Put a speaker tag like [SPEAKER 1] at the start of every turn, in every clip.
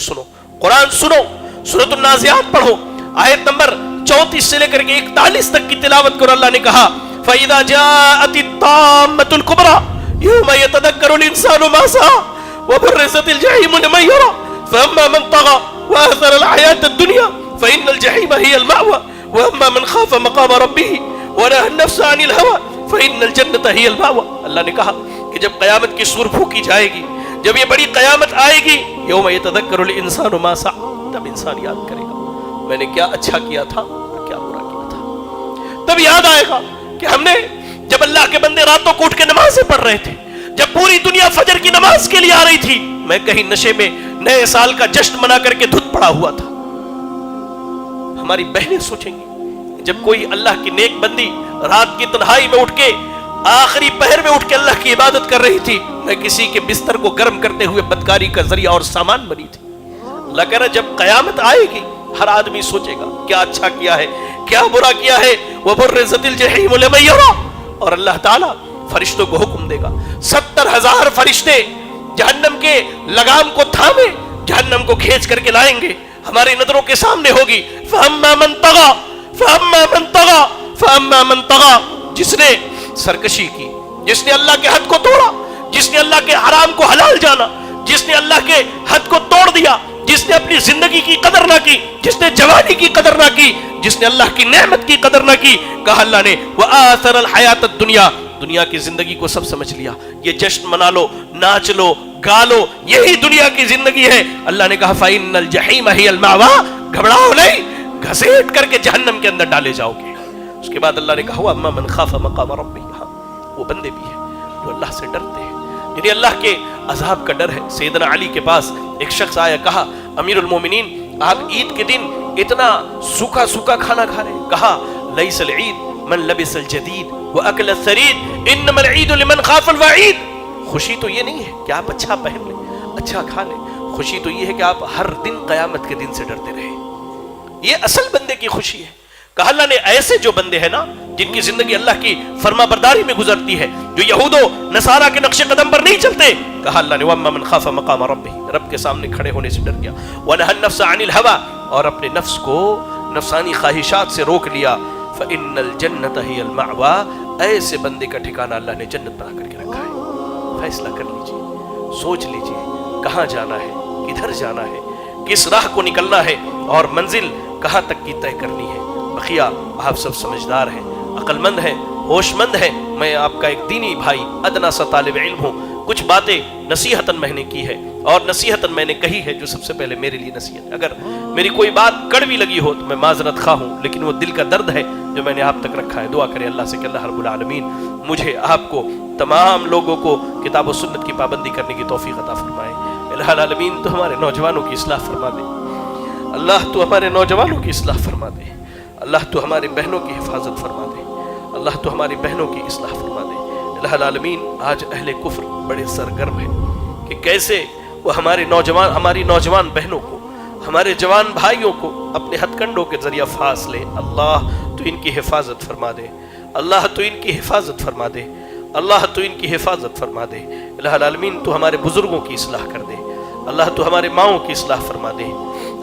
[SPEAKER 1] सुनो, कुरान सुनो, सूरत नाज़ियात पढ़ो, आयत नंबर 34 से लेकर के 41 तक की तिलावत करो। अल्लाह ने कहा फ़इज़ा जाअति ताम्मतुल कुबरा यौमा यतज़क्करुल इंसानु मा सअ व बुर्रिज़तिल जहीम लिमन यरा फ़अम्मा मन तग़ा व आथरल हयातद दुनिया फ़इन्नल जहीम हियल मअवा व अम्मा मन ख़ाफ़ मक़ाम रब्बिही व नहा नफ्स अनिल हवा फ़इन्नल जन्नत हियल मअवा। अल्लाह ने कहा कि जब क़यामत की सूर फूंकी जाएगी, जब ये बड़ी क़यामत आएगी, यौमा यतज़क्करुल इंसानु मा सअ, तब इंसान याद करेगा मैंने क्या अच्छा किया था और क्या बुरा किया था। तब याद आएगा कि हमने जब अल्लाह के बंदे रातों को उठ के नमाज़ें पढ़ रहे थे, जब पूरी दुनिया फजर की नमाज के लिए आ रही थी, मैं कहीं नशे में नए साल का जश्न मना करके धुत पड़ा हुआ था। हमारी बहनें सोचेंगी जब कोई अल्लाह की नेक बंदी रात की तन्हाई में उठ के आखिरी पहर में उठ के अल्लाह की इबादत कर रही थी, मैं किसी के बिस्तर को गर्म करते हुए बदकारी का जरिया और सामान बनी थी। अल्लाह कह रहा जब कयामत आएगी हर आदमी सोचेगा क्या अच्छा किया है, क्या बुरा किया है। वह बुर्रिज़तिल जहीम लिमन यरा, और अल्लाह ताला फरिश्तों को हुक्म देगा, 70,000 फरिश्ते जहन्नम के लगाम को थामे जहन्नम को खींच करके लाएंगे, हमारी नजरों के सामने होगी। फ़अम्मा मन तग़ा फ़अम्मा मन तग़ा फ़अम्मा मन तग़ा, जिसने सरकशी की, जिसने अल्लाह के हद को तोड़ा, जिसने अल्लाह के हराम को हलाल जाना, जिसने अल्लाह के हद को तोड़ दिया, जिसने अपनी जिंदगी की कदर ना की, जिसने जवानी की कदर ना की, जिसने अल्लाह की नेमत की कदर ना की। कहा अल्लाह ने व आथरल हयातद दुनिया, दुनिया की जिंदगी को सब समझ लिया, ये जश्न मना लो, नाच लो, गा लो, यही दुनिया की जिंदगी है। अल्लाह ने कहा फ़इन्नल जहीम हियल मअवा, घबराओ नहीं, घसीट करके जहन्नम के अंदर डाले जाओगे। उसके बाद अल्लाह ने कहा अम्मा मन खाफ़ मक़ाम रब्बिही, वो बंदे भी हैं जो अल्लाह से डरते हैं, जिन्हें अल्लाह के अजाब का डर है। सैयदना अली के पास एक शख्स आया, कहा अमीरुल मोमिनीन आप ईद के दिन इतना सूखा सूखा खाना खा रहे हैं। कहा लैसल ईद मन लबिसल जदीद व अकल सरीद इन्नमल ईद लिमन खाफल वईद। खुशी तो ये नहीं है कि आप अच्छा पहन लें, अच्छा खा लें, खुशी तो ये है कि आप हर दिन क़यामत के दिन से डरते रहे। ये असल बंदे की खुशी है। कहा अल्लाह ने ऐसे जो बंदे हैं ना जिनकी जिंदगी अल्लाह की फरमाबरदारी में गुजरती है, जो यहूदो नसारा के नक्शे कदम पर नहीं चलते, कहा अल्लाह ने वम्मा मन खाफा मकाम रब्बिही, रब के सामने खड़े होने से डर गया, व नहा नफ्स अनिल हवा, और अपने नफ्स को नफसानी ख्वाहिशात से रोक लिया, फ़इन्नल जन्नत हियल मअवा, ऐसे बंदे का ठिकाना अल्लाह ने जन्नत बना करके रखा है। फैसला कर लीजिए, सोच लीजिए कहाँ जाना है, किधर जाना है, किस राह को निकलना है और मंजिल कहाँ तक की तय करनी है। बखिया आप सब समझदार हैं, अक्लमंद हैं, होशमंद हैं। मैं आपका एक दीनी भाई अदना सा तालिब इल्म हूँ। कुछ बातें नसीहतन मैंने की है और नसीहतन मैंने कही है जो सबसे पहले मेरे लिए नसीहत है। अगर मेरी कोई बात कड़वी लगी हो तो मैं माजरत खा हूँ, लेकिन वो दिल का दर्द है जो मैंने आप तक रखा है। दुआ करें अल्लाह से कि अल्लाह रब्बुल आलमीन मुझे आपको तमाम लोगों को किताब और सुन्नत की पाबंदी करने की तौफीक अता फरमाए। इलाहुल आलमीन तो हमारे नौजवानों की इस्लाह फरमा दे, अल्लाह तो हमारे नौजवानों की इस्लाह फरमा दे, अल्लाह तो हमारे बहनों की हिफाजत फरमा दे, अल्लाह तो हमारी बहनों की इस्लाह फरमा दे। इलाहुल आलमीन आज अहले कुफ्र बड़े सरगर्म हैं कि कैसे वो हमारी नौजवान बहनों को, हमारे जवान भाइयों को अपने हथकंडों के जरिए फांस ले। अल्लाह तो इनकी हिफाजत फरमा दे, अल्लाह तो इनकी हिफाजत फरमा दे, अल्लाह तो इनकी हिफाजत फरमा दे। इलाहुल आलमीन तो हमारे बुजुर्गों की इस्लाह कर दे, अल्लाह तो हमारे माओं की इस्लाह फरमा दे,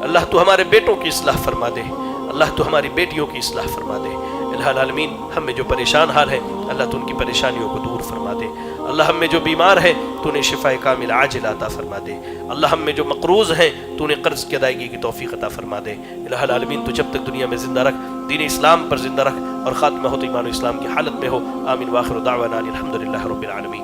[SPEAKER 1] अल्लाह तो हमारे बेटों की इस्लाह फरमा दे, अल्लाह तो हमारी बेटियों की इस्लाह फरमा दे। इलाहुल आलमीन हम में जो परेशान हाल है अल्लाह तो उनकी परेशानियों को दूर फरमा दे। अल्लाह हम में जो बीमार है तो उन्हें शिफाए कामिल आजिल अता फरमा दे। अल्लाह हम में जो मकरूज़ हैं तो उन्हें कर्ज की अदायगी की तौफीक अता फरमा दे। इलाहुल आलमीन तो जब तक दुनिया में ज़िंदा रख, दीन इस्लाम पर ज़िंदा रख और ख़ात्मा हो तो ईमान इस्लाम की हालत में हो। आमीन। व आखिरु दाअवाना अनिल हम्दुलिल्लाहि रब्बिल आलमीन।